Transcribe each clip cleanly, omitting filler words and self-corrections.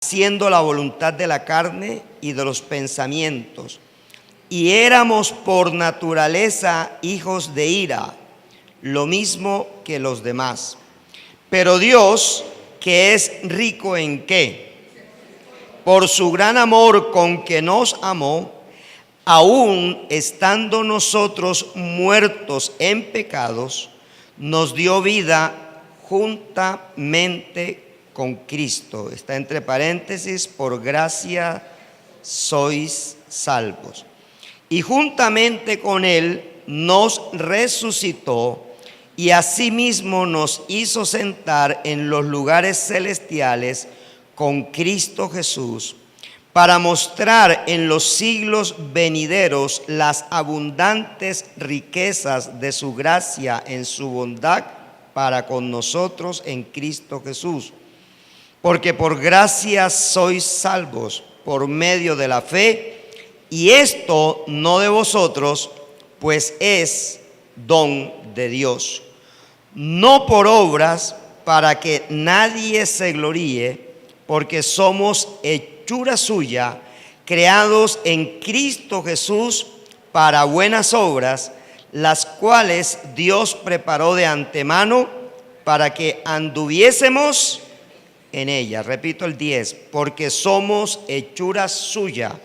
haciendo la voluntad de la carne y de los pensamientos. Y éramos por naturaleza hijos de ira, lo mismo que los demás. Pero Dios, que es rico en ¿qué? Por su gran amor con que nos amó, aun estando nosotros muertos en pecados, nos dio vida juntamente con Cristo. Está entre paréntesis, por gracia sois salvos. Y juntamente con Él nos resucitó y asimismo nos hizo sentar en los lugares celestiales con Cristo Jesús, para mostrar en los siglos venideros las abundantes riquezas de su gracia en su bondad para con nosotros en Cristo Jesús. Porque por gracia sois salvos por medio de la fe, y esto no de vosotros, pues es don de Dios, no por obras, para que nadie se gloríe, porque somos hechura suya, creados en Cristo Jesús para buenas obras, las cuales Dios preparó de antemano para que anduviésemos en ella. Repito el 10, porque somos hechura suya,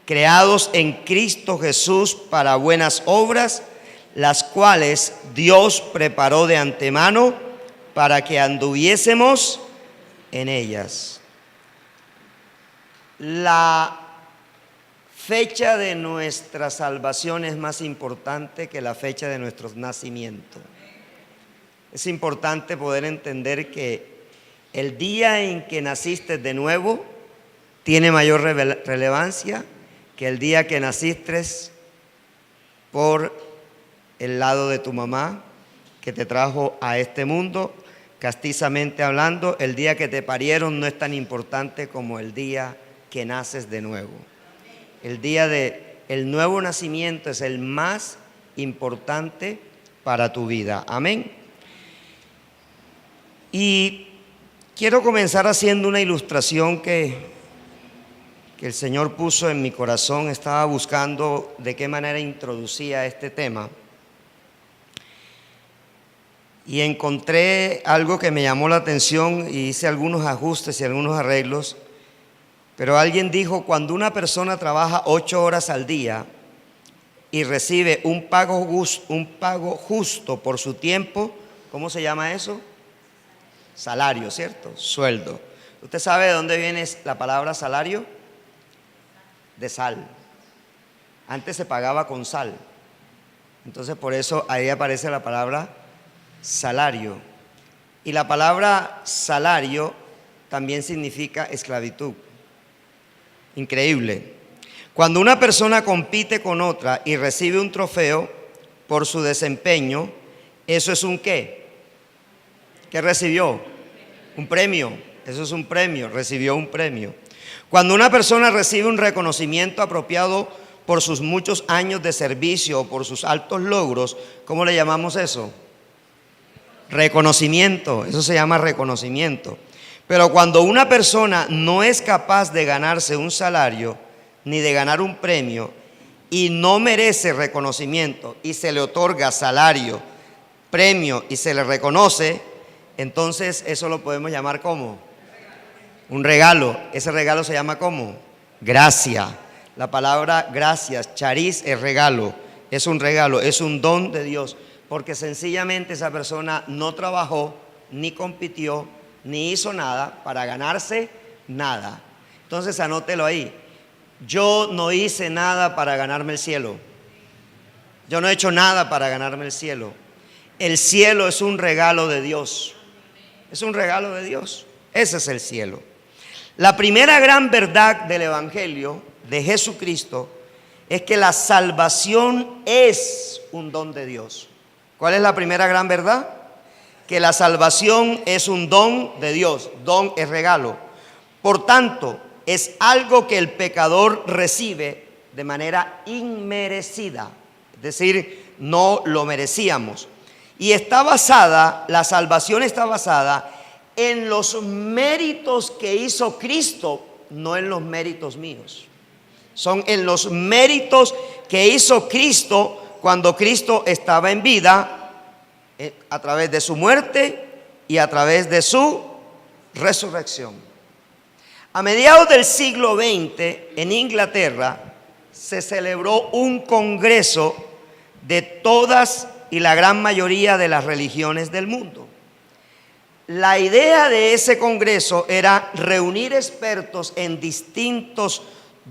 creados en Cristo Jesús para buenas obras, las cuales Dios preparó de antemano para que anduviésemos en ellas. La fecha de nuestra salvación es más importante que la fecha de nuestro nacimiento. Es importante poder entender que el día en que naciste de nuevo tiene mayor relevancia que el día que naciste por el lado de tu mamá, que te trajo a este mundo. Castizamente hablando, el día que te parieron no es tan importante como el día que naces de nuevo. El día del nuevo nacimiento es el más importante para tu vida. Amén. Y quiero comenzar haciendo una ilustración que el Señor puso en mi corazón. Estaba buscando de qué manera introducía este tema. Y encontré algo que me llamó la atención y hice algunos ajustes y algunos arreglos. Pero alguien dijo, cuando una persona trabaja 8 horas al día y recibe un pago justo por su tiempo, ¿cómo se llama eso? Salario, ¿cierto? Sueldo. ¿Usted sabe de dónde viene la palabra salario? De sal. Antes se pagaba con sal. Entonces por eso ahí aparece la palabra salario. Y la palabra salario también significa esclavitud. Increíble. Cuando una persona compite con otra y recibe un trofeo por su desempeño, ¿eso es un qué? ¿Qué recibió? Un premio. Eso es un premio, recibió un premio. Cuando una persona recibe un reconocimiento apropiado por sus muchos años de servicio o por sus altos logros, ¿cómo le llamamos eso? Reconocimiento. Eso se llama reconocimiento. Pero cuando una persona no es capaz de ganarse un salario ni de ganar un premio y no merece reconocimiento y se le otorga salario, premio y se le reconoce, entonces eso lo podemos llamar ¿cómo? Un regalo. Ese regalo se llama ¿cómo? Gracia. La palabra gracias, charis, es regalo. Es un regalo, es un don de Dios, porque sencillamente esa persona no trabajó, ni compitió, ni hizo nada para ganarse nada. Entonces anótelo ahí. Yo no hice nada para ganarme el cielo. Yo no he hecho nada para ganarme el cielo. El cielo es un regalo de Dios. Es un regalo de Dios. Ese es el cielo. La primera gran verdad del Evangelio de Jesucristo es que la salvación es un don de Dios. ¿Cuál es la primera gran verdad? Que la salvación es un don de Dios. Don es regalo. Por tanto, es algo que el pecador recibe de manera inmerecida. Es decir, no lo merecíamos. Y la salvación está basada en los méritos que hizo Cristo, no en los méritos míos. Son en los méritos que hizo Cristo cuando Cristo estaba en vida, a través de su muerte y a través de su resurrección. A mediados del siglo XX, en Inglaterra, se celebró un congreso de todas y la gran mayoría de las religiones del mundo. La idea de ese congreso era reunir expertos en distintos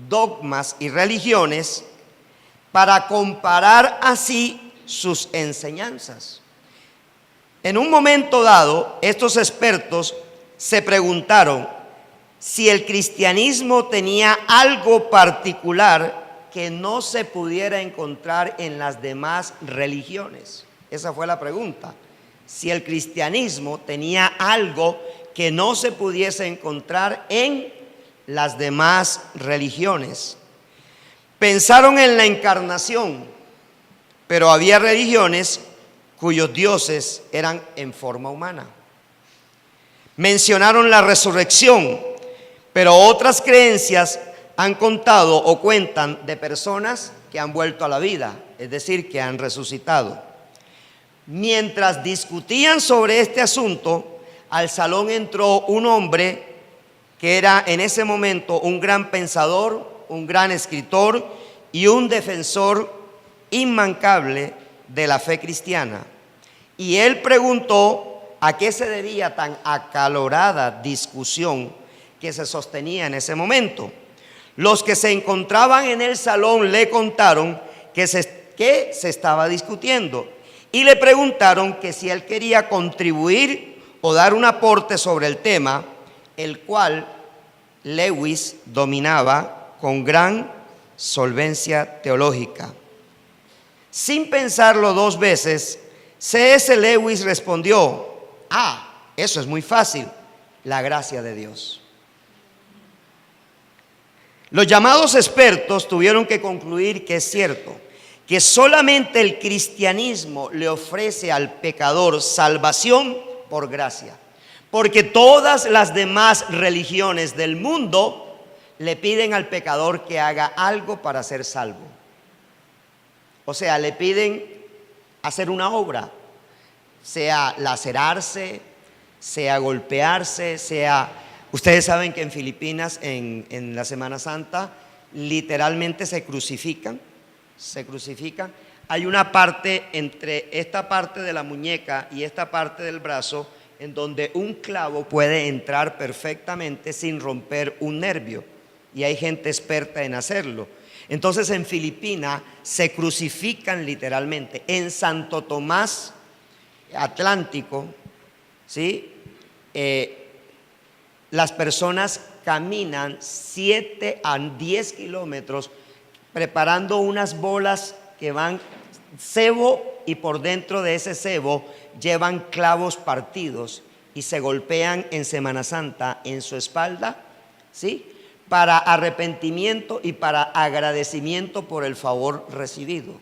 dogmas y religiones para comparar así sus enseñanzas. En un momento dado, estos expertos se preguntaron si el cristianismo tenía algo particular que no se pudiera encontrar en las demás religiones. Esa fue la pregunta. Si el cristianismo tenía algo que no se pudiese encontrar en las demás religiones. Pensaron en la encarnación, pero había religiones cuyos dioses eran en forma humana. Mencionaron la resurrección, pero otras creencias han contado o cuentan de personas que han vuelto a la vida, es decir, que han resucitado. Mientras discutían sobre este asunto, al salón entró un hombre que era en ese momento un gran pensador, un gran escritor y un defensor inmancable de la fe cristiana. Y él preguntó a qué se debía tan acalorada discusión que se sostenía en ese momento. Los que se encontraban en el salón le contaron que se estaba discutiendo y le preguntaron que si él quería contribuir o dar un aporte sobre el tema, el cual Lewis dominaba con gran solvencia teológica. Sin pensarlo dos veces, C.S. Lewis respondió: eso es muy fácil, la gracia de Dios. Los llamados expertos tuvieron que concluir que es cierto, que solamente el cristianismo le ofrece al pecador salvación por gracia, porque todas las demás religiones del mundo le piden al pecador que haga algo para ser salvo. O sea, le piden hacer una obra, sea lacerarse, sea golpearse, sea... Ustedes saben que en Filipinas, en la Semana Santa, literalmente se crucifican. Hay una parte entre esta parte de la muñeca y esta parte del brazo en donde un clavo puede entrar perfectamente sin romper un nervio. Y hay gente experta en hacerlo. Entonces en Filipinas se crucifican literalmente. En Santo Tomás Atlántico, ¿sí? Las personas caminan 7 a 10 kilómetros preparando unas bolas que van cebo, y por dentro de ese cebo llevan clavos partidos y se golpean en Semana Santa en su espalda, ¿sí? Para arrepentimiento y para agradecimiento por el favor recibido.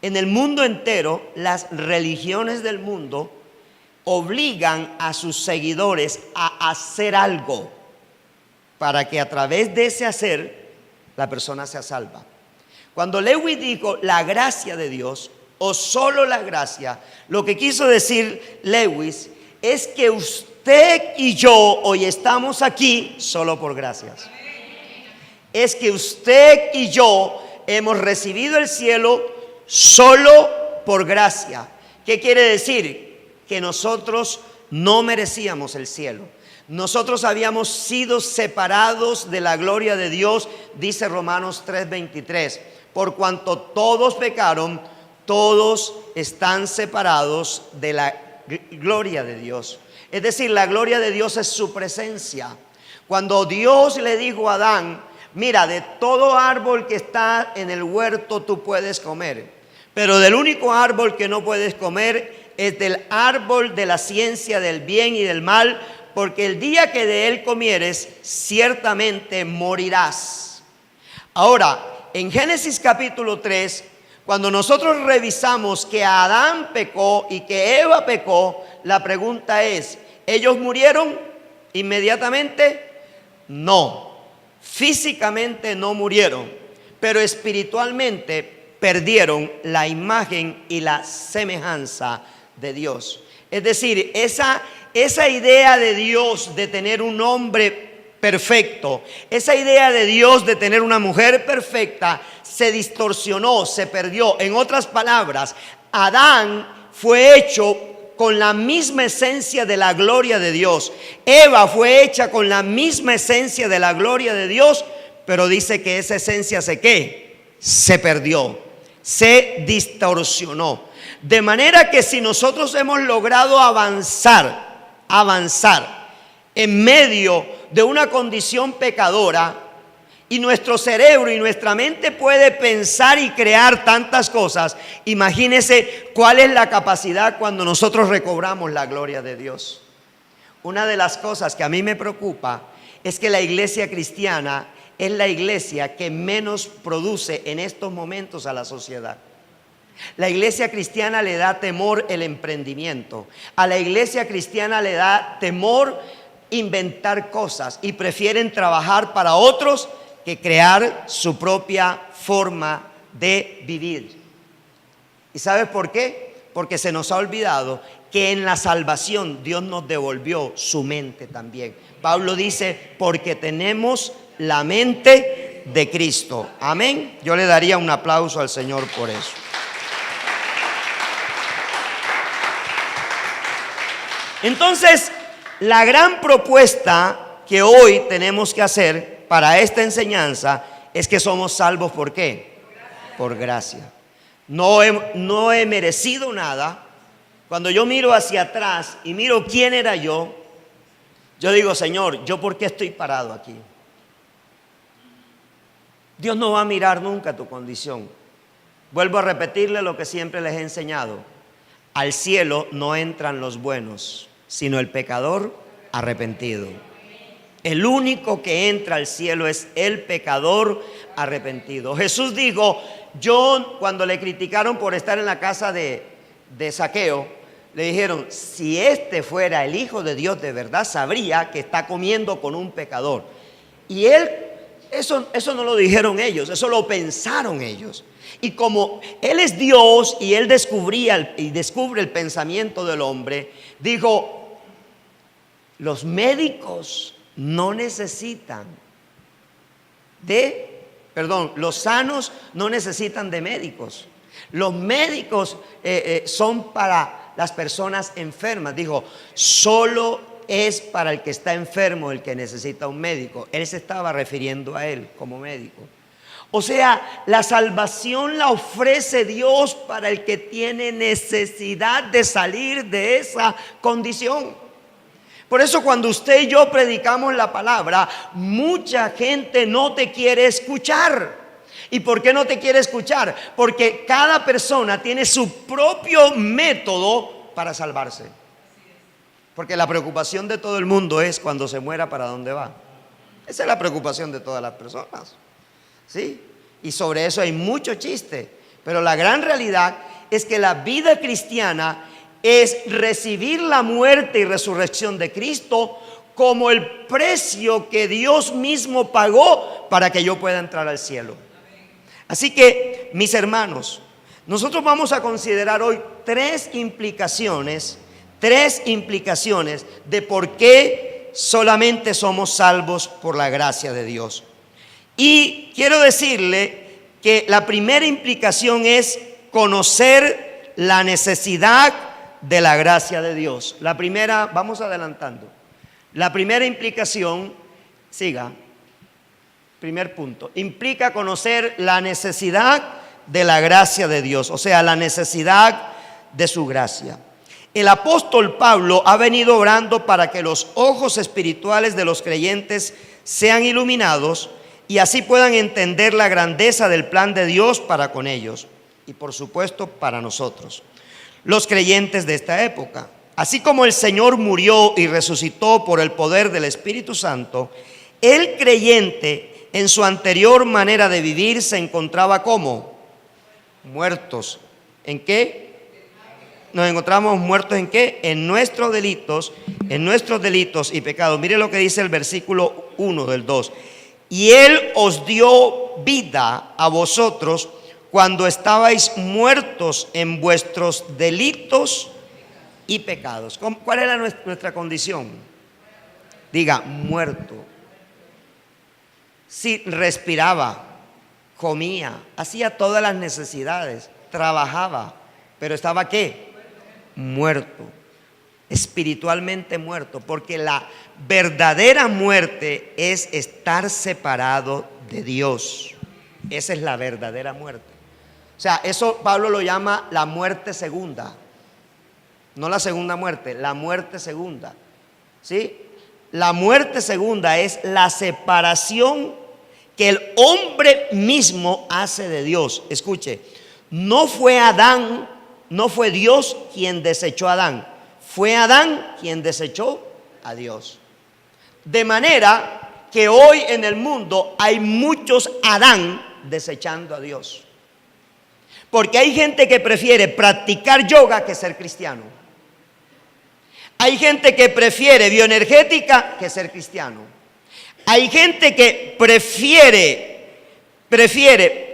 En el mundo entero, las religiones del mundo obligan a sus seguidores a hacer algo para que a través de ese hacer la persona sea salva. Cuando Lewis dijo la gracia de Dios o solo la gracia, lo que quiso decir Lewis es que usted y yo hoy estamos aquí solo por gracias. Es que usted y yo hemos recibido el cielo solo por gracia. ¿Qué quiere decir? Que nosotros no merecíamos el cielo. Nosotros habíamos sido separados de la gloria de Dios, dice Romanos 3:23. Por cuanto todos pecaron, todos están separados de la gloria de Dios. Es decir, la gloria de Dios es su presencia. Cuando Dios le dijo a Adán: mira, de todo árbol que está en el huerto tú puedes comer, pero del único árbol que no puedes comer es del árbol de la ciencia del bien y del mal, porque el día que de él comieres, ciertamente morirás. Ahora, en Génesis capítulo 3, cuando nosotros revisamos que Adán pecó y que Eva pecó, la pregunta es: ¿Ellos murieron inmediatamente? No, físicamente no murieron, pero espiritualmente perdieron la imagen y la semejanza de Dios. Es decir, esa idea de Dios de tener un hombre perfecto, esa idea de Dios de tener una mujer perfecta, se distorsionó, se perdió. En otras palabras, Adán fue hecho con la misma esencia de la gloria de Dios. Eva fue hecha con la misma esencia de la gloria de Dios, pero dice que esa esencia se perdió, se distorsionó. De manera que si nosotros hemos logrado avanzar en medio de una condición pecadora, y nuestro cerebro y nuestra mente puede pensar y crear tantas cosas, imagínese cuál es la capacidad cuando nosotros recobramos la gloria de Dios. Una de las cosas que a mí me preocupa es que la iglesia cristiana es la iglesia que menos produce en estos momentos a la sociedad. La iglesia cristiana le da temor el emprendimiento. A la iglesia cristiana le da temor inventar cosas y prefieren trabajar para otros que crear su propia forma de vivir. ¿Y sabes por qué? Porque se nos ha olvidado que en la salvación Dios nos devolvió su mente también. Pablo dice, porque tenemos la mente de Cristo. Amén. Yo le daría un aplauso al Señor por eso. Entonces, la gran propuesta que hoy tenemos que hacer para esta enseñanza es que somos salvos. ¿Por qué? Por gracia. No he merecido nada. Cuando yo miro hacia atrás y miro quién era yo digo, Señor, ¿yo por qué estoy parado aquí? Dios no va a mirar nunca tu condición. Vuelvo a repetirle lo que siempre les he enseñado. Al cielo no entran los buenos, sino el pecador arrepentido. El único que entra al cielo es el pecador arrepentido. Jesús dijo, cuando le criticaron por estar en la casa de Zaqueo, le dijeron, si este fuera el Hijo de Dios de verdad, sabría que está comiendo con un pecador. Y eso no lo dijeron ellos, eso lo pensaron ellos. Y como Él es Dios y Él descubre el pensamiento del hombre, dijo, los médicos no necesitan los sanos no necesitan de médicos. Los médicos son para las personas enfermas. Dijo, solo es para el que está enfermo el que necesita un médico. Él se estaba refiriendo a él como médico. O sea, la salvación la ofrece Dios para el que tiene necesidad de salir de esa condición. Por eso cuando usted y yo predicamos la palabra, mucha gente no te quiere escuchar. ¿Y por qué no te quiere escuchar? Porque cada persona tiene su propio método para salvarse. Porque la preocupación de todo el mundo es cuando se muera, ¿para dónde va? Esa es la preocupación de todas las personas, ¿sí? Y sobre eso hay mucho chiste. Pero la gran realidad es que la vida cristiana es recibir la muerte y resurrección de Cristo como el precio que Dios mismo pagó para que yo pueda entrar al cielo. Así que, mis hermanos, nosotros vamos a considerar hoy tres implicaciones de por qué solamente somos salvos por la gracia de Dios. Y quiero decirle que la primera implicación es conocer la necesidad de la gracia de Dios. La primera, vamos adelantando. La primera implicación, primer punto, implica conocer la necesidad de la gracia de Dios, o sea, la necesidad de su gracia. El apóstol Pablo ha venido orando para que los ojos espirituales de los creyentes sean iluminados y así puedan entender la grandeza del plan de Dios para con ellos y por supuesto para nosotros, los creyentes de esta época. Así como el Señor murió y resucitó por el poder del Espíritu Santo, el creyente en su anterior manera de vivir se encontraba como muertos. ¿En qué? Nos encontramos muertos ¿en qué? En nuestros delitos en nuestros delitos y pecados. Mire lo que dice el versículo 1 del 2. Y Él os dio vida a vosotros cuando estabais muertos en vuestros delitos y pecados. ¿Cuál era nuestra condición? Diga, muerto. Sí, respiraba, comía, hacía todas las necesidades, trabajaba, pero estaba ¿qué? Muerto, espiritualmente muerto, porque la verdadera muerte es estar separado de Dios. Esa es la verdadera muerte. O sea, eso Pablo lo llama la muerte segunda. No la segunda muerte, la muerte segunda. ¿Sí? La muerte segunda es la separación que el hombre mismo hace de Dios. Escuche, no fue Adán, no fue Dios quien desechó a Adán, fue Adán quien desechó a Dios. De manera que hoy en el mundo hay muchos Adán desechando a Dios. Porque hay gente que prefiere practicar yoga que ser cristiano. Hay gente que prefiere bioenergética que ser cristiano. Hay gente que prefiere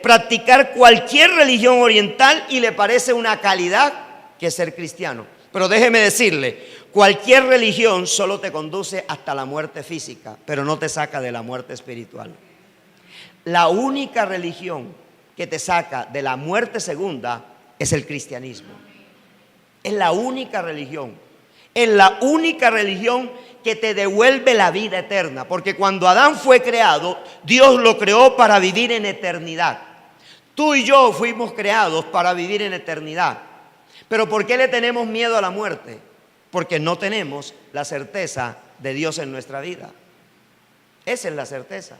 practicar cualquier religión oriental y le parece una calidad que ser cristiano. Pero déjeme decirle, cualquier religión solo te conduce hasta la muerte física, pero no te saca de la muerte espiritual. La única religión que te saca de la muerte segunda es el cristianismo. Es la única religión. Es la única religión que te devuelve la vida eterna. Porque cuando Adán fue creado, Dios lo creó para vivir en eternidad. Tú y yo fuimos creados para vivir en eternidad. Pero ¿por qué le tenemos miedo a la muerte? Porque no tenemos la certeza de Dios en nuestra vida. Esa es la certeza.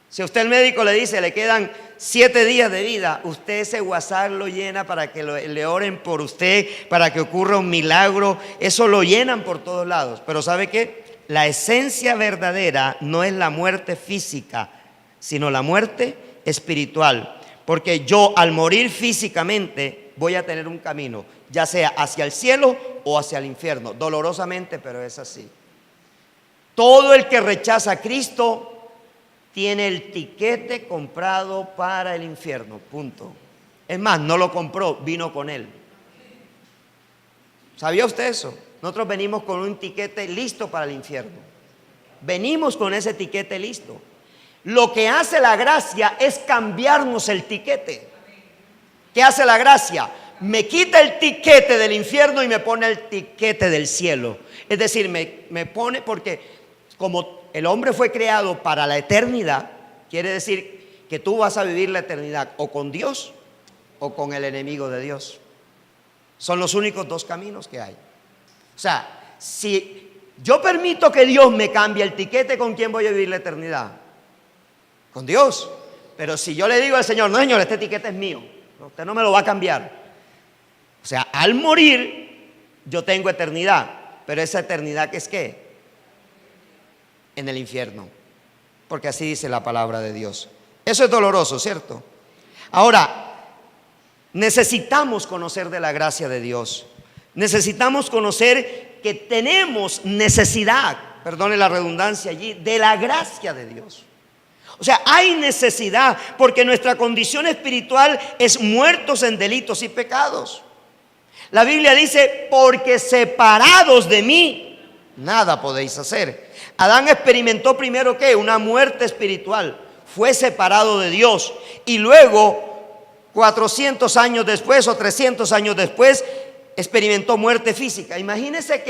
Si a usted el médico le dice le quedan 7 días de vida, usted ese WhatsApp lo llena para que le oren por usted, para que ocurra un milagro. Eso lo llenan por todos lados. Pero ¿sabe qué? La esencia verdadera no es la muerte física, sino la muerte espiritual. Porque yo al morir físicamente voy a tener un camino, ya sea hacia el cielo o hacia el infierno. Dolorosamente, pero es así. Todo el que rechaza a Cristo tiene el tiquete comprado para el infierno, punto. Es más, no lo compró, vino con él. ¿Sabía usted eso? Nosotros venimos con un tiquete listo para el infierno. Venimos con ese tiquete listo. Lo que hace la gracia es cambiarnos el tiquete. ¿Qué hace la gracia? Me quita el tiquete del infierno y me pone el tiquete del cielo. Es decir, me pone, porque como el hombre fue creado para la eternidad, quiere decir que tú vas a vivir la eternidad o con Dios o con el enemigo de Dios. Son los únicos dos caminos que hay. O sea, si yo permito que Dios me cambie el tiquete, ¿con quién voy a vivir la eternidad? Con Dios. Pero si yo le digo al Señor, no señor, este tiquete es mío, usted no me lo va a cambiar. O sea, al morir yo tengo eternidad. Pero esa eternidad, ¿qué es qué? En el infierno, porque así dice la palabra de Dios. Eso es doloroso, ¿cierto? Ahora, necesitamos conocer de la gracia de Dios. Necesitamos conocer que tenemos necesidad, perdone la redundancia allí, de la gracia de Dios. O sea, hay necesidad porque nuestra condición espiritual es muertos en delitos y pecados. La Biblia dice, porque separados de mí, nada podéis hacer. Adán experimentó primero ¿qué? Una muerte espiritual. Fue separado de Dios. Y luego, 400 años después o 300 años después, experimentó muerte física. Imagínese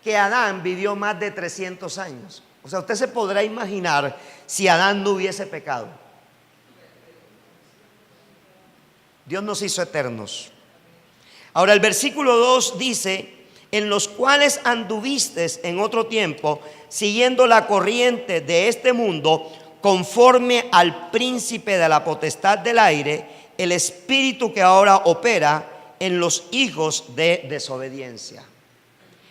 que Adán vivió más de 300 años. O sea, usted se podrá imaginar si Adán no hubiese pecado. Dios nos hizo eternos. Ahora el versículo 2 dice, en los cuales anduvistes en otro tiempo, siguiendo la corriente de este mundo, conforme al príncipe de la potestad del aire, el espíritu que ahora opera en los hijos de desobediencia.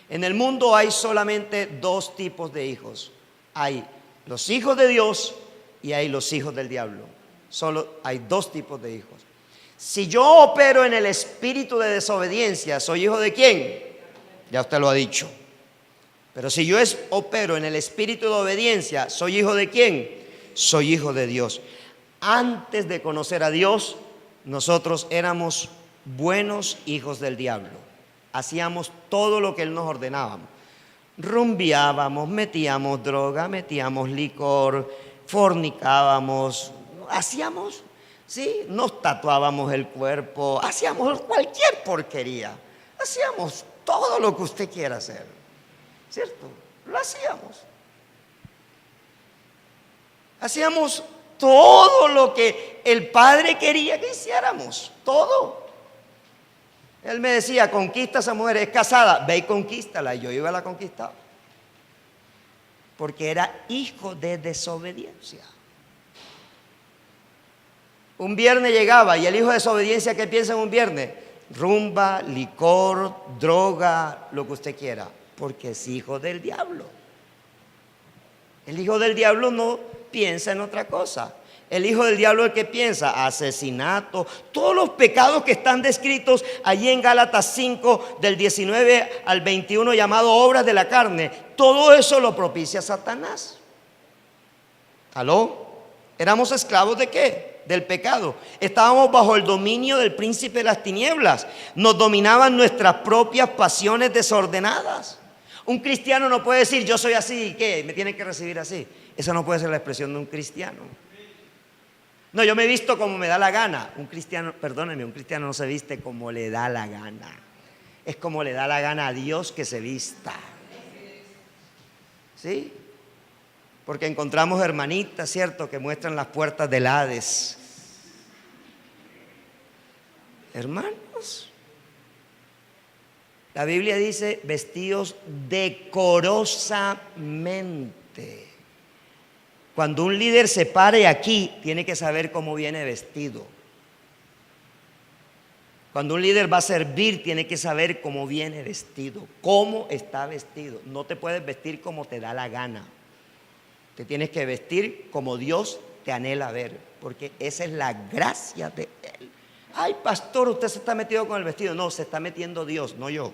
En el mundo hay solamente dos tipos de hijos. Hay los hijos de Dios y hay los hijos del diablo. Solo hay dos tipos de hijos. Si yo opero en el espíritu de desobediencia, ¿soy hijo de quién? Ya usted lo ha dicho. Pero si yo opero en el espíritu de obediencia, ¿soy hijo de quién? Soy hijo de Dios. Antes de conocer a Dios, nosotros éramos buenos hijos del diablo. Hacíamos todo lo que Él nos ordenaba. Rumbiábamos, metíamos droga, metíamos licor, fornicábamos, hacíamos, ¿sí? Nos tatuábamos el cuerpo, hacíamos cualquier porquería. Hacíamos todo lo que usted quiera hacer, ¿cierto? Lo hacíamos. Hacíamos todo lo que el Padre quería que hiciéramos, todo. Él me decía, conquista a esa mujer, es casada, ve y conquístala. Y yo iba a la conquistar. Porque era hijo de desobediencia. Un viernes llegaba y el hijo de desobediencia, ¿qué piensa en un viernes? Rumba, licor, droga, lo que usted quiera. Porque es hijo del diablo. El hijo del diablo no piensa en otra cosa. El hijo del diablo es el que piensa asesinato, todos los pecados que están descritos allí en Gálatas 5 del 19 al 21 llamado obras de la carne, todo eso lo propicia Satanás. ¿Aló? ¿Éramos esclavos de qué? Del pecado. Estábamos bajo el dominio del príncipe de las tinieblas. Nos dominaban nuestras propias pasiones desordenadas. Un cristiano no puede decir yo soy así, ¿qué? Me tienen que recibir así. Esa no puede ser la expresión de un cristiano. No, yo me he visto como me da la gana. Un cristiano, perdónenme, un cristiano no se viste como le da la gana. Es como le da la gana a Dios que se vista. ¿Sí? Porque encontramos hermanitas, ¿cierto?, que muestran las puertas del Hades. Hermanos, la Biblia dice vestidos decorosamente. Cuando un líder se pare aquí, tiene que saber cómo viene vestido. Cuando un líder va a servir, tiene que saber cómo viene vestido, cómo está vestido. No te puedes vestir como te da la gana. Te tienes que vestir como Dios te anhela ver, porque esa es la gracia de Él. Ay, pastor, usted se está metido con el vestido. No, se está metiendo Dios, no yo.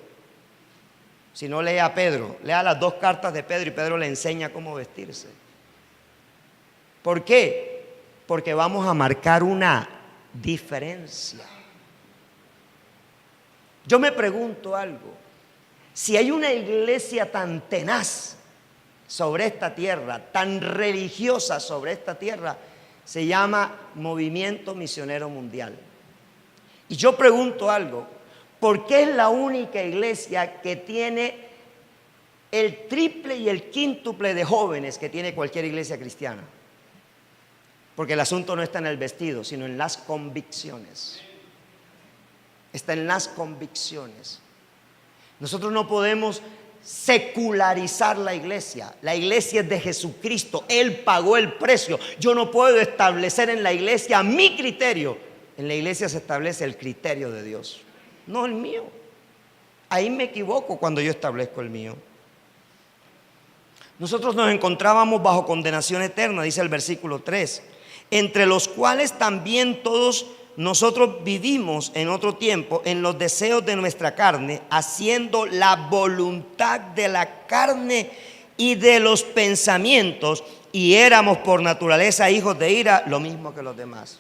Si no, lea a Pedro, lea las 2 cartas de Pedro y Pedro le enseña cómo vestirse. ¿Por qué? Porque vamos a marcar una diferencia. Yo me pregunto algo. Si hay una iglesia tan tenaz sobre esta tierra, tan religiosa sobre esta tierra, se llama Movimiento Misionero Mundial. Y yo pregunto algo. ¿Por qué es la única iglesia que tiene el triple y el quíntuple de jóvenes que tiene cualquier iglesia cristiana? Porque el asunto no está en el vestido, sino en las convicciones. Está en las convicciones. Nosotros no podemos secularizar la iglesia. La iglesia es de Jesucristo. Él pagó el precio. Yo no puedo establecer en la iglesia mi criterio. En la iglesia se establece el criterio de Dios, no el mío. Ahí me equivoco cuando yo establezco el mío. Nosotros nos encontrábamos bajo condenación eterna, dice el versículo 3, entre los cuales también todos nosotros vivimos en otro tiempo en los deseos de nuestra carne, haciendo la voluntad de la carne y de los pensamientos, y éramos por naturaleza hijos de ira, lo mismo que los demás.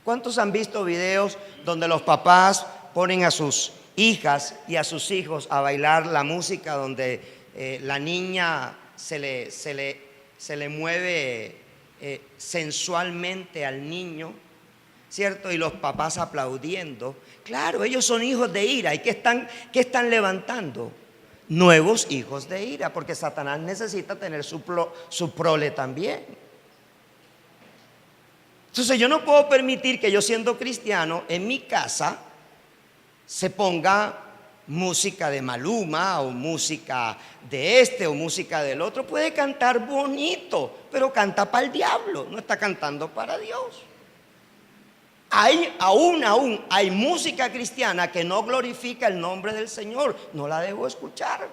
¿Cuántos han visto videos donde los papás ponen a sus hijas y a sus hijos a bailar la música donde la niña se le mueve sensualmente al niño, ¿cierto? Y los papás aplaudiendo? Claro, ellos son hijos de ira. ¿Y qué están levantando? Nuevos hijos de ira, porque Satanás necesita tener su prole también. Entonces yo no puedo permitir que yo, siendo cristiano, en mi casa se ponga música de Maluma o música de este o música del otro. Puede cantar bonito, pero canta para el diablo, no está cantando para Dios. Aún hay música cristiana que no glorifica el nombre del Señor, no la debo escuchar.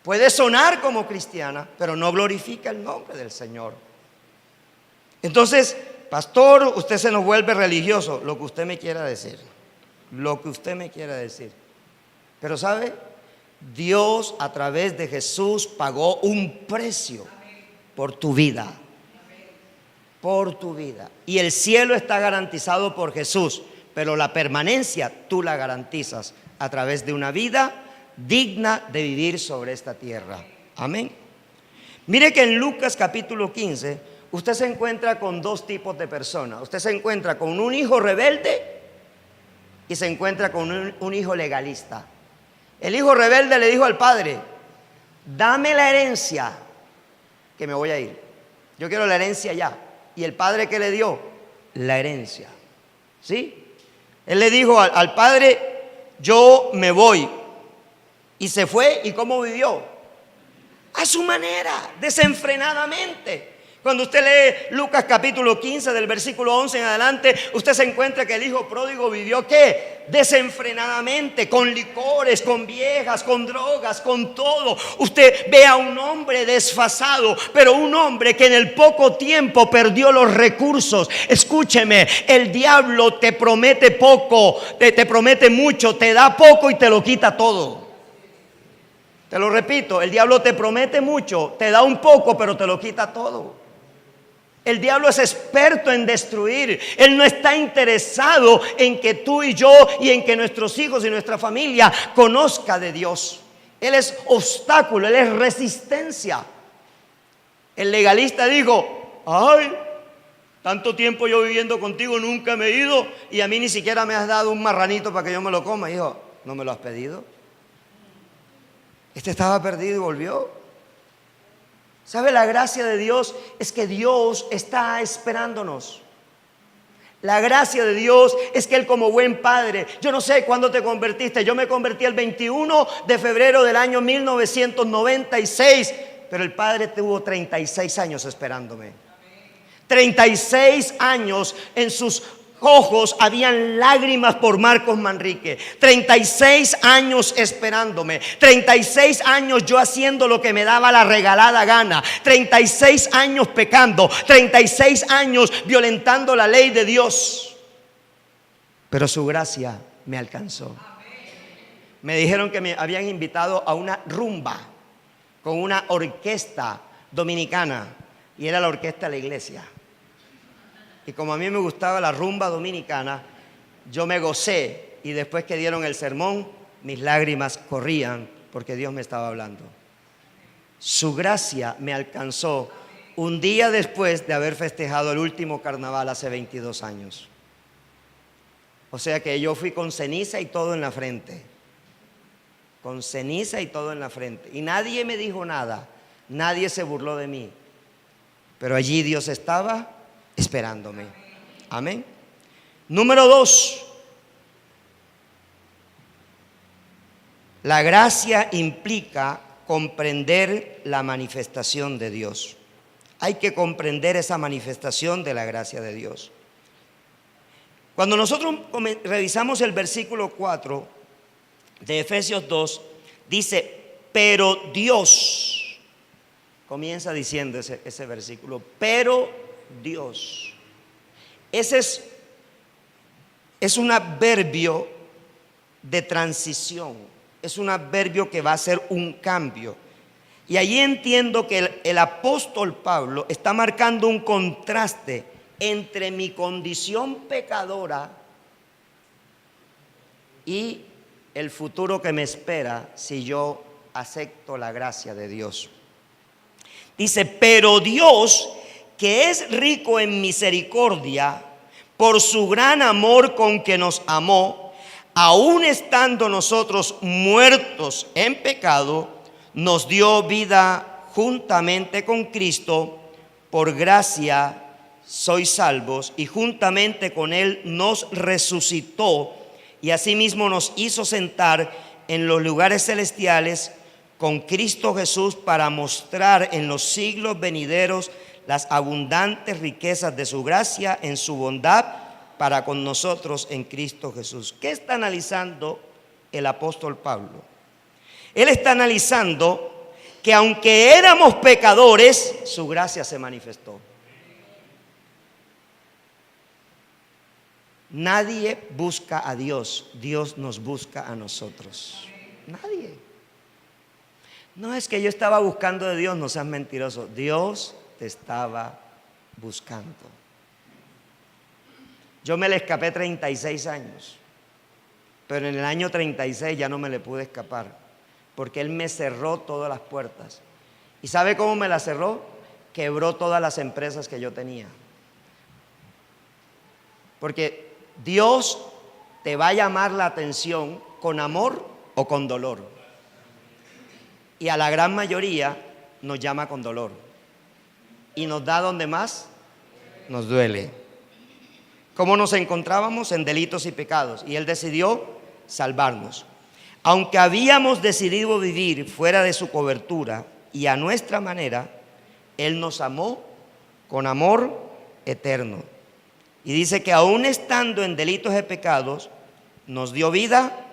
Puede sonar como cristiana, pero no glorifica el nombre del Señor. Entonces, pastor, usted se nos vuelve religioso, lo que usted me quiera decir, lo que usted me quiera decir. Pero ¿sabe? Dios a través de Jesús pagó un precio por tu vida. Por tu vida. Y el cielo está garantizado por Jesús, pero la permanencia tú la garantizas a través de una vida digna de vivir sobre esta tierra. Amén. Mire que en Lucas capítulo 15 usted se encuentra con dos tipos de personas. Usted se encuentra con un hijo rebelde y se encuentra con un hijo legalista. El hijo rebelde le dijo al padre: dame la herencia, que me voy a ir. Yo quiero la herencia ya. Y el padre, ¿qué le dio? La herencia. ¿Sí? Él le dijo al padre: yo me voy. Y se fue. ¿Y cómo vivió? A su manera, desenfrenadamente. Cuando usted lee Lucas capítulo 15 del versículo 11 en adelante, usted se encuentra que el hijo pródigo vivió ¿qué? Desenfrenadamente, con licores, con viejas, con drogas, con todo. Usted ve a un hombre desfasado, pero un hombre que en el poco tiempo perdió los recursos. Escúcheme, el diablo te promete poco, te promete mucho, te da poco y te lo quita todo. Te lo repito, el diablo te promete mucho, te da un poco, pero te lo quita todo. El diablo es experto en destruir. Él no está interesado en que tú y yo y en que nuestros hijos y nuestra familia conozca de Dios. Él es obstáculo, él es resistencia. El legalista dijo: ay, tanto tiempo yo viviendo contigo, nunca me he ido y a mí ni siquiera me has dado un marranito para que yo me lo coma. Dijo: ¿no me lo has pedido? Este estaba perdido y volvió. ¿Sabe? La gracia de Dios es que Dios está esperándonos. La gracia de Dios es que Él, como buen padre, yo no sé cuándo te convertiste. Yo me convertí el 21 de febrero del año 1996, pero el Padre tuvo 36 años esperándome. 36 años en sus ojos habían lágrimas por Marcos Manrique. 36 años esperándome. 36 años yo haciendo lo que me daba la regalada gana. 36 años pecando. 36 años violentando la ley de Dios. Pero su gracia me alcanzó. Me dijeron que me habían invitado a una rumba con una orquesta dominicana, y era la orquesta de la iglesia. Y como a mí me gustaba la rumba dominicana, yo me gocé, y después que dieron el sermón, mis lágrimas corrían porque Dios me estaba hablando. Su gracia me alcanzó un día después de haber festejado el último carnaval hace 22 años. O sea que yo fui con ceniza y todo en la frente. Con ceniza y todo en la frente. Y nadie me dijo nada, nadie se burló de mí. Pero allí Dios estaba esperándome. Amén. Número 2. La gracia implica comprender la manifestación de Dios. Hay que comprender esa manifestación de la gracia de Dios. Cuando nosotros revisamos el versículo 4 de Efesios 2, dice: pero Dios, comienza diciendo ese versículo, pero Dios. Ese es un adverbio de transición, es un adverbio que va a ser un cambio. Y allí entiendo que el apóstol Pablo está marcando un contraste entre mi condición pecadora y el futuro que me espera si yo acepto la gracia de Dios. Dice: pero Dios, que es rico en misericordia, por su gran amor con que nos amó, aun estando nosotros muertos en pecado, nos dio vida juntamente con Cristo. Por gracia sois salvos, y juntamente con Él nos resucitó, y asimismo nos hizo sentar en los lugares celestiales con Cristo Jesús, para mostrar en los siglos venideros las abundantes riquezas de su gracia en su bondad para con nosotros en Cristo Jesús. ¿Qué está analizando el apóstol Pablo? Él está analizando que aunque éramos pecadores, su gracia se manifestó. Nadie busca a Dios, Dios nos busca a nosotros. Nadie. No es que yo estaba buscando de Dios, no seas mentiroso. Dios te estaba buscando. Yo me le escapé 36 años, pero en el año 36 ya no me le pude escapar, porque Él me cerró todas las puertas. ¿Y sabe cómo me las cerró? Quebró todas las empresas que yo tenía. Porque Dios te va a llamar la atención con amor o con dolor. Y a la gran mayoría nos llama con dolor. Y nos da donde más nos duele. ¿Cómo nos encontrábamos? En delitos y pecados. Y Él decidió salvarnos. Aunque habíamos decidido vivir fuera de su cobertura y a nuestra manera, Él nos amó con amor eterno. Y dice que aún estando en delitos y pecados, nos dio vida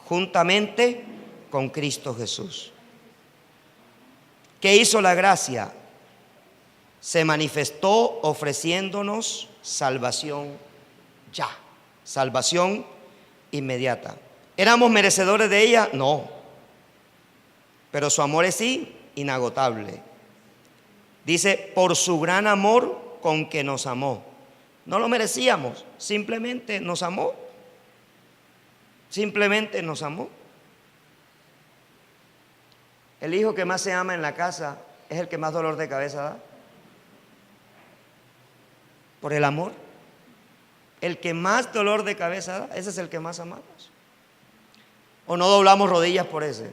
juntamente con Cristo Jesús. ¿Qué hizo la gracia? Se manifestó ofreciéndonos salvación ya, salvación inmediata. ¿Éramos merecedores de ella? No, pero su amor es sí inagotable. Dice, por su gran amor con que nos amó. No lo merecíamos, simplemente nos amó. Simplemente nos amó. El hijo que más se ama en la casa es el que más dolor de cabeza da. Por el amor. El que más dolor de cabeza da, ese es el que más amamos. ¿O no doblamos rodillas por ese?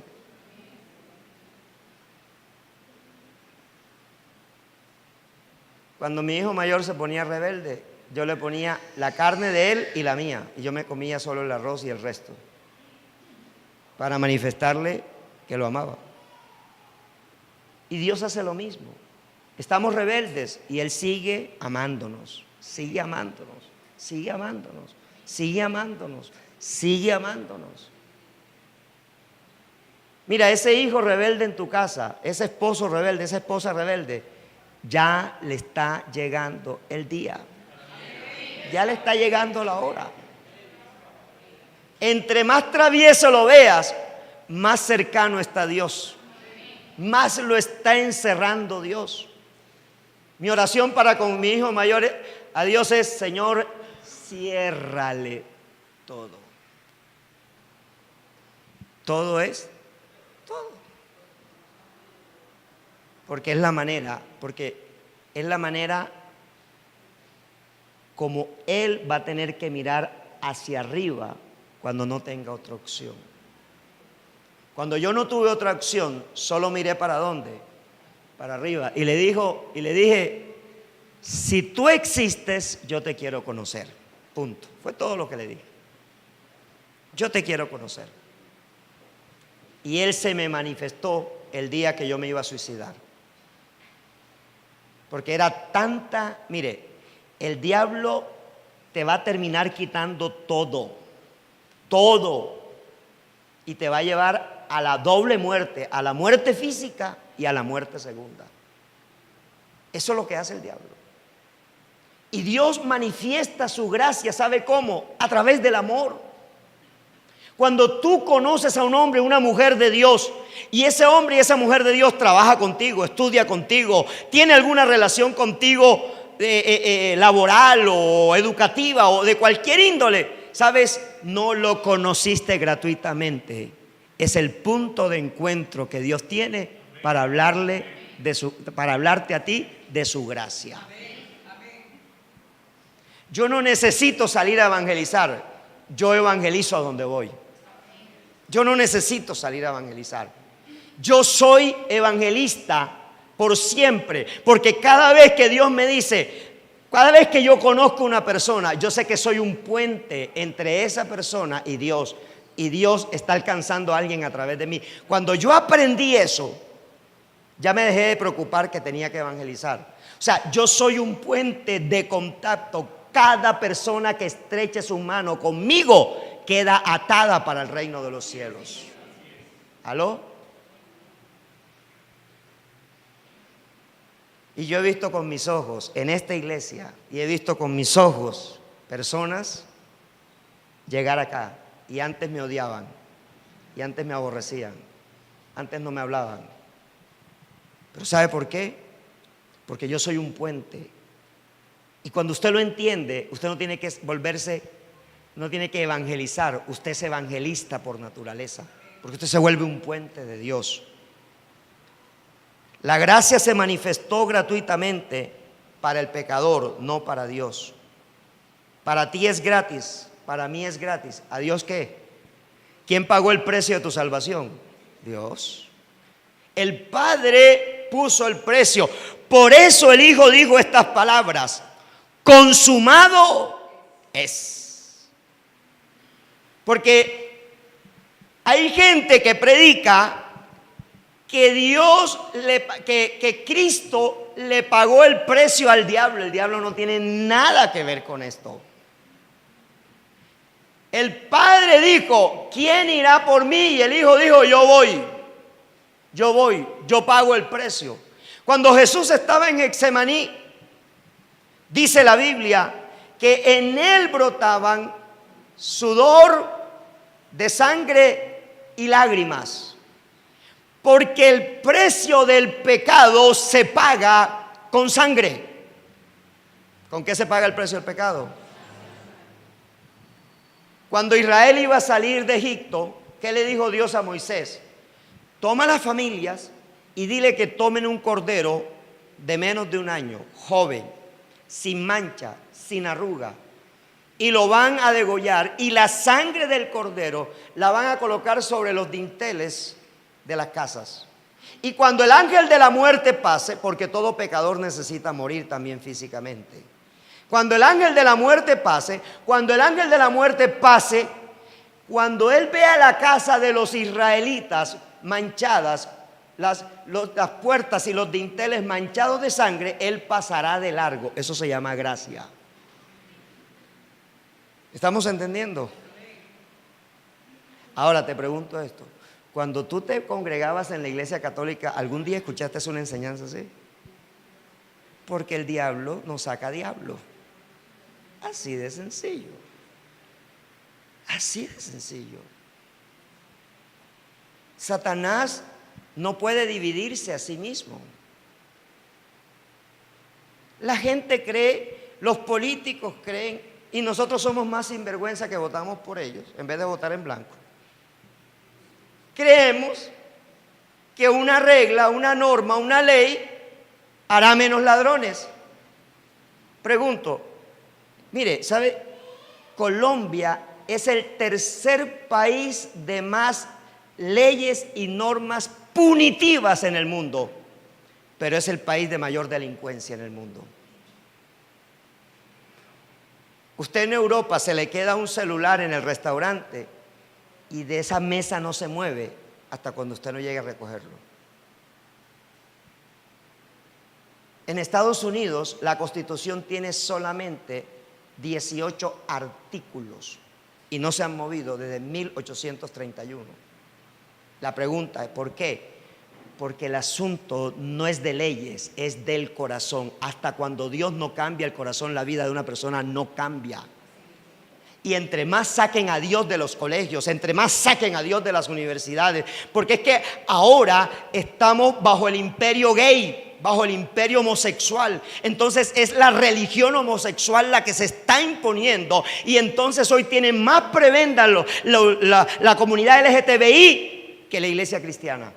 Cuando mi hijo mayor se ponía rebelde, yo le ponía la carne de él y la mía, y yo me comía solo el arroz y el resto, para manifestarle que lo amaba. Y Dios hace lo mismo. Estamos rebeldes y Él sigue amándonos, sigue amándonos, sigue amándonos, sigue amándonos, sigue amándonos. Mira, ese hijo rebelde en tu casa, ese esposo rebelde, esa esposa rebelde, ya le está llegando el día. Ya le está llegando la hora. Entre más travieso lo veas, más cercano está Dios. Más lo está encerrando Dios. Mi oración para con mi hijo mayor a Dios es: Señor, ciérrale todo. Todo es todo. Porque es la manera como Él va a tener que mirar hacia arriba cuando no tenga otra opción. Cuando yo no tuve otra opción, solo miré para dónde, para arriba. Y le dije, si tú existes, yo te quiero conocer. Punto. Fue todo lo que le dije. Yo te quiero conocer. Y Él se me manifestó el día que yo me iba a suicidar. Porque era tanta, mire, el diablo te va a terminar quitando todo, todo, y te va a llevar a la doble muerte, a la muerte física y a la muerte segunda. Eso es lo que hace el diablo. Y Dios manifiesta su gracia, ¿sabe cómo? A través del amor. Cuando tú conoces a un hombre, una mujer de Dios, y ese hombre y esa mujer de Dios trabaja contigo, estudia contigo, tiene alguna relación contigo laboral o educativa o de cualquier índole, ¿sabes? No lo conociste gratuitamente. Es el punto de encuentro que Dios tiene para para hablarte a ti de su gracia. Yo no necesito salir a evangelizar, yo evangelizo a donde voy. Yo no necesito salir a evangelizar. Yo soy evangelista por siempre, porque cada vez que Dios me dice, cada vez que yo conozco a una persona, yo sé que soy un puente entre esa persona y Dios está alcanzando a alguien a través de mí. Cuando yo aprendí eso, ya me dejé de preocupar que tenía que evangelizar. O sea, yo soy un puente de contacto. Cada persona que estreche su mano conmigo queda atada para el reino de los cielos. ¿Aló? Y yo he visto con mis ojos en esta iglesia, y he visto con mis ojos personas llegar acá, y antes me odiaban, y antes me aborrecían, antes no me hablaban, Pero ¿sabe por qué? Porque yo soy un puente. Y cuando usted lo entiende, usted no tiene que volverse, no tiene que evangelizar. Usted es evangelista por naturaleza, porque usted se vuelve un puente de Dios. La gracia se manifestó gratuitamente para el pecador, no para Dios. Para ti es gratis, para mí es gratis. ¿A Dios qué? ¿Quién pagó el precio de tu salvación? Dios. El Padre puso el precio. Por eso el Hijo dijo estas palabras: consumado es. Porque hay gente que predica que que Cristo le pagó el precio al diablo. El diablo no tiene nada que ver con esto. El Padre dijo: ¿quién irá por mí? Y el Hijo dijo: yo voy, yo pago el precio. Cuando Jesús estaba en Getsemaní, dice la Biblia que en él brotaban sudor de sangre y lágrimas, porque el precio del pecado se paga con sangre. ¿Con qué se paga el precio del pecado? Cuando Israel iba a salir de Egipto, ¿qué le dijo Dios a Moisés? Toma las familias y dile que tomen un cordero de menos de un año, joven, sin mancha, sin arruga, y lo van a degollar, y la sangre del cordero la van a colocar sobre los dinteles de las casas. Y cuando el ángel de la muerte pase, porque todo pecador necesita morir también físicamente, cuando el ángel de la muerte pase, cuando él vea la casa de los israelitas manchadas, las puertas y los dinteles manchados de sangre, él pasará de largo. Eso se llama gracia. ¿Estamos entendiendo? Ahora te pregunto esto: cuando tú te congregabas en la iglesia católica, ¿algún día escuchaste una enseñanza así? Porque el diablo no saca diablo. Así de sencillo. Así de sencillo. Satanás no puede dividirse a sí mismo. La gente cree, los políticos creen, y nosotros somos más sinvergüenza que votamos por ellos en vez de votar en blanco. Creemos que una regla, una norma, una ley hará menos ladrones. Pregunto, mire, ¿sabe? Colombia es el tercer país de más leyes y normas punitivas en el mundo, pero es el país de mayor delincuencia en el mundo. Usted en Europa se le queda un celular en el restaurante y de esa mesa no se mueve hasta cuando usted no llegue a recogerlo. En Estados Unidos la Constitución tiene solamente 18 artículos y no se han movido desde 1831. La pregunta es: ¿por qué? Porque el asunto no es de leyes, es del corazón. Hasta cuando Dios no cambia el corazón, la vida de una persona no cambia. Y entre más saquen a Dios de los colegios, entre más saquen a Dios de las universidades, porque es que ahora estamos bajo el imperio gay, bajo el imperio homosexual. Entonces es la religión homosexual la que se está imponiendo, y entonces hoy tienen más prebenda la comunidad LGTBI que la iglesia cristiana.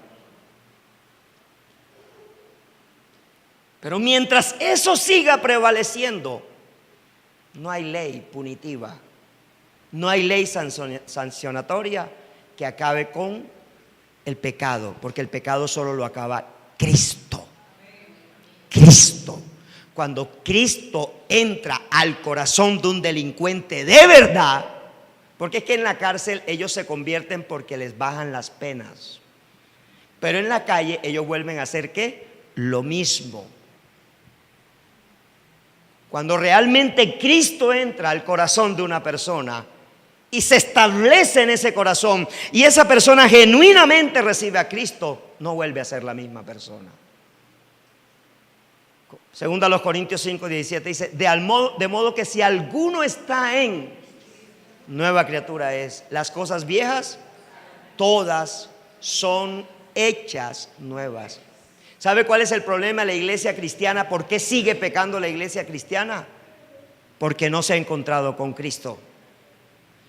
Pero mientras eso siga prevaleciendo, no hay ley punitiva, no hay ley sancionatoria que acabe con el pecado, porque el pecado solo lo acaba Cristo. Cristo. Cuando Cristo entra al corazón de un delincuente de verdad, porque es que en la cárcel ellos se convierten porque les bajan las penas, pero en la calle ellos vuelven a hacer ¿qué? Lo mismo. Cuando realmente Cristo entra al corazón de una persona y se establece en ese corazón, y esa persona genuinamente recibe a Cristo, no vuelve a ser la misma persona. Segunda a los Corintios 5:17 dice: de modo que si alguno está en, nueva criatura es, las cosas viejas todas son hechas nuevas. ¿Sabe cuál es el problema de la iglesia cristiana? ¿Por qué sigue pecando la iglesia cristiana? Porque no se ha encontrado con Cristo.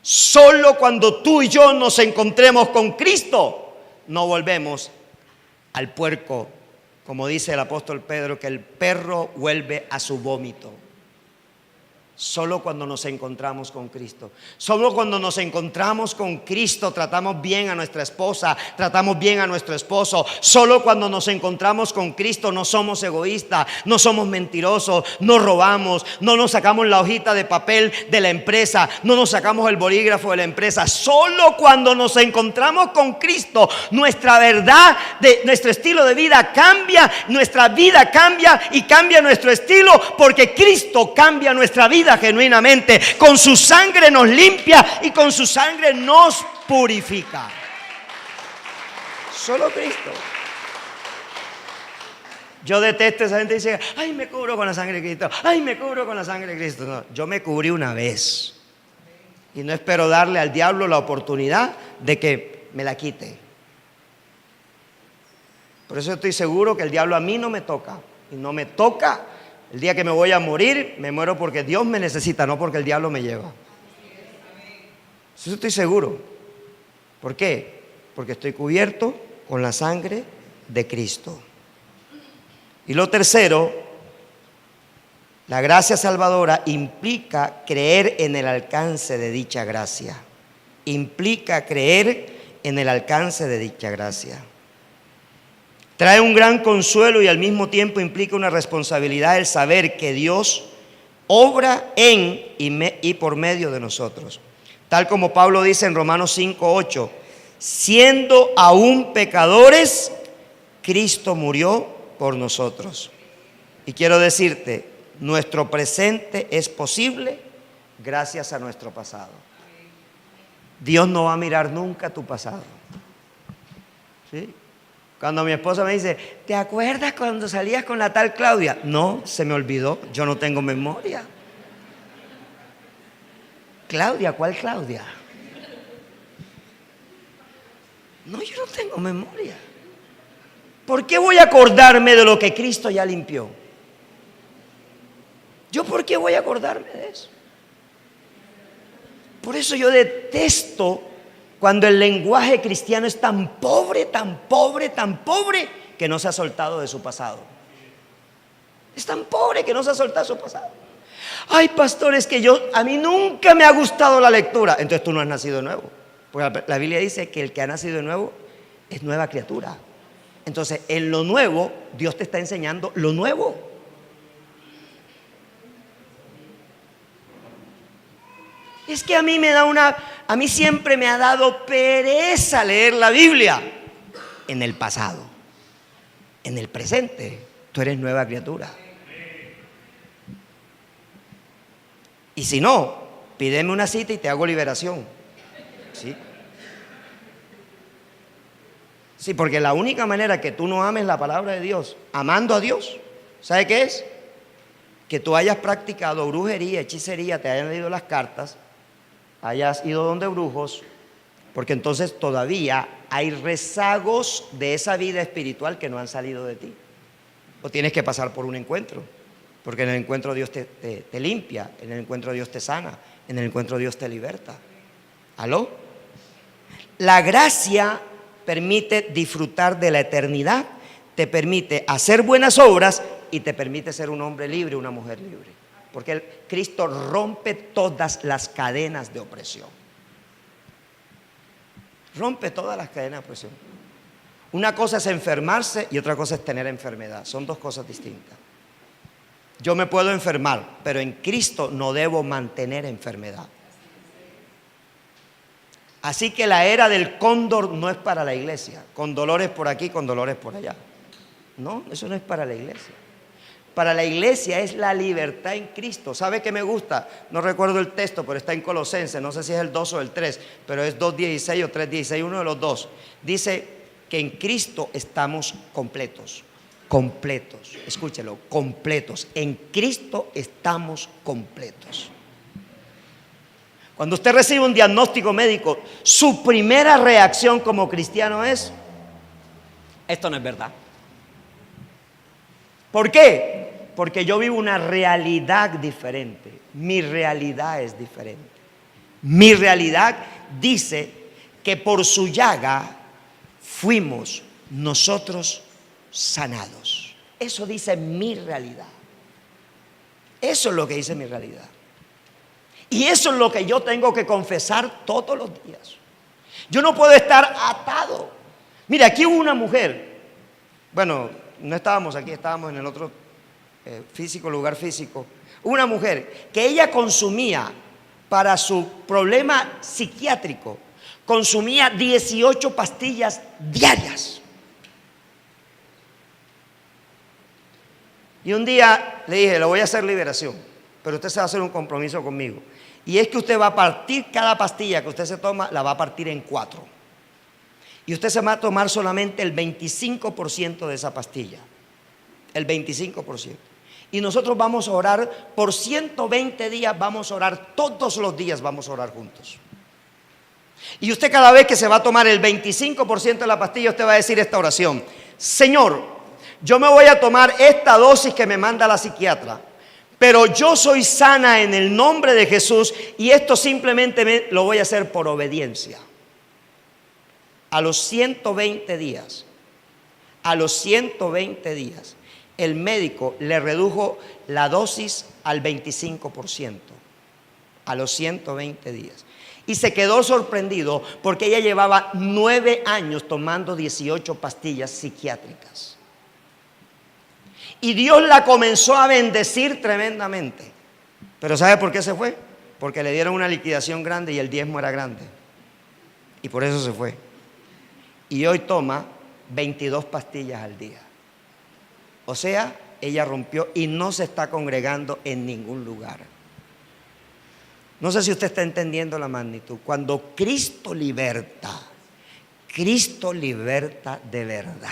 Solo cuando tú y yo nos encontremos con Cristo, no volvemos al puerco, como dice el apóstol Pedro, que el perro vuelve a su vómito. Solo cuando nos encontramos con Cristo. Solo cuando nos encontramos con Cristo tratamos bien a nuestra esposa, tratamos bien a nuestro esposo. Solo cuando nos encontramos con Cristo no somos egoístas, no somos mentirosos, no robamos, no nos sacamos la hojita de papel de la empresa, no nos sacamos el bolígrafo de la empresa. Solo cuando nos encontramos con Cristo, nuestra verdad, nuestro estilo de vida cambia, nuestra vida cambia y cambia nuestro estilo, porque Cristo cambia nuestra vida genuinamente. Con su sangre nos limpia y con su sangre nos purifica. Solo Cristo. Yo detesto a esa gente que dice: ay, me cubro con la sangre de Cristo, ay, me cubro con la sangre de Cristo. No, yo me cubrí una vez y no espero darle al diablo la oportunidad de que me la quite. Por eso estoy seguro que el diablo a mí no me toca, y no me toca. El día que me voy a morir, me muero porque Dios me necesita, no porque el diablo me lleva. Eso estoy seguro. ¿Por qué? Porque estoy cubierto con la sangre de Cristo. Y lo tercero, la gracia salvadora implica creer en el alcance de dicha gracia. Implica creer en el alcance de dicha gracia. Trae un gran consuelo y al mismo tiempo implica una responsabilidad el saber que Dios obra en y por medio de nosotros. Tal como Pablo dice en Romanos 5:8, siendo aún pecadores, Cristo murió por nosotros. Y quiero decirte, nuestro presente es posible gracias a nuestro pasado. Dios no va a mirar nunca tu pasado. ¿Sí? Cuando mi esposa me dice: ¿te acuerdas cuando salías con la tal Claudia? No, se me olvidó, yo no tengo memoria. Claudia, ¿cuál Claudia? No, yo no tengo memoria. ¿Por qué voy a acordarme de lo que Cristo ya limpió? ¿Yo por qué voy a acordarme de eso? Por eso yo detesto cuando el lenguaje cristiano es tan pobre, tan pobre, tan pobre, que no se ha soltado de su pasado. Es tan pobre que no se ha soltado de su pasado. Ay, pastor, es que a mí nunca me ha gustado la lectura. Entonces tú no has nacido de nuevo. Porque la Biblia dice que el que ha nacido de nuevo es nueva criatura. Entonces, en lo nuevo, Dios te está enseñando lo nuevo. Es que a mí siempre me ha dado pereza leer la Biblia. En el pasado, en el presente, tú eres nueva criatura. Y si no, pídeme una cita y te hago liberación. ¿Sí? Sí, porque la única manera que tú no ames la palabra de Dios, amando a Dios, ¿sabe qué es? Que tú hayas practicado brujería, hechicería, te hayan leído las cartas, hayas ido donde brujos, porque entonces todavía hay rezagos de esa vida espiritual que no han salido de ti. O tienes que pasar por un encuentro, porque en el encuentro Dios te limpia, en el encuentro Dios te sana, en el encuentro Dios te liberta. ¿Aló? La gracia permite disfrutar de la eternidad, te permite hacer buenas obras y te permite ser un hombre libre, una mujer libre. Porque Cristo rompe todas las cadenas de opresión. Rompe todas las cadenas de opresión. Una cosa es enfermarse y otra cosa es tener enfermedad. Son dos cosas distintas. Yo me puedo enfermar, pero en Cristo no debo mantener enfermedad. Así que la era del cóndor no es para la iglesia, con dolores por aquí, con dolores por allá. No, eso no es para la iglesia. Para la iglesia es la libertad en Cristo. ¿Sabe qué me gusta? No recuerdo el texto, pero está en Colosenses, no sé si es el 2 o el 3, pero es 2:16 o 3:16, uno de los dos. Dice que en Cristo estamos completos. Completos, escúchelo, completos. En Cristo estamos completos. Cuando usted recibe un diagnóstico médico, su primera reacción como cristiano es: esto no es verdad. ¿Por qué? Porque yo vivo una realidad diferente. Mi realidad es diferente. Mi realidad dice que por su llaga fuimos nosotros sanados. Eso dice mi realidad. Eso es lo que dice mi realidad. Y eso es lo que yo tengo que confesar todos los días. Yo no puedo estar atado. Mira, aquí hubo una mujer. Bueno, no estábamos aquí, estábamos en el otro lugar físico. Una mujer que ella consumía para su problema psiquiátrico, consumía 18 pastillas diarias. Y un día le dije, le voy a hacer liberación, pero usted se va a hacer un compromiso conmigo. Y es que usted va a partir cada pastilla que usted se toma, la va a partir en 4. Y usted se va a tomar solamente el 25% de esa pastilla. El 25%. Y nosotros vamos a orar por 120 días, vamos a orar todos los días, vamos a orar juntos. Y usted cada vez que se va a tomar el 25% de la pastilla, usted va a decir esta oración: Señor, yo me voy a tomar esta dosis que me manda la psiquiatra, pero yo soy sana en el nombre de Jesús y esto simplemente lo voy a hacer por obediencia. A los 120 días, el médico le redujo la dosis al 25%. A los 120 días. Y se quedó sorprendido porque ella llevaba 9 años tomando 18 pastillas psiquiátricas. Y Dios la comenzó a bendecir tremendamente. Pero ¿sabe por qué se fue? Porque le dieron una liquidación grande y el diezmo era grande. Y por eso se fue. Y hoy toma 22 pastillas al día. O sea, ella rompió y no se está congregando en ningún lugar. No sé si usted está entendiendo la magnitud. Cuando Cristo liberta de verdad.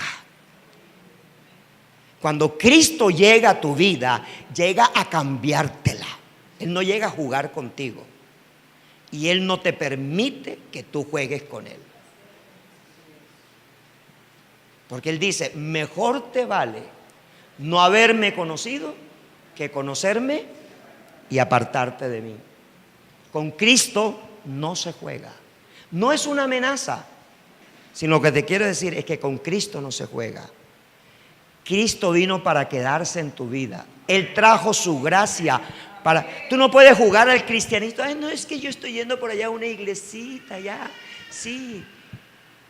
Cuando Cristo llega a tu vida, llega a cambiártela. Él no llega a jugar contigo. Y Él no te permite que tú juegues con Él. Porque Él dice, mejor te vale no haberme conocido que conocerme y apartarte de mí. Con Cristo no se juega. No es una amenaza, sino lo que te quiero decir es que con Cristo no se juega. Cristo vino para quedarse en tu vida. Él trajo su gracia para... Tú no puedes jugar al cristianismo. Ay, no, es que yo estoy yendo por allá a una iglesita, ya. Sí.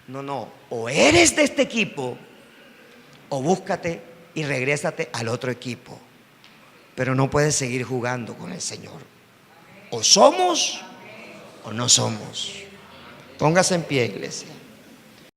No. O eres de este equipo o búscate y regrésate al otro equipo. Pero no puedes seguir jugando con el Señor. O somos o no somos. Póngase en pie, iglesia.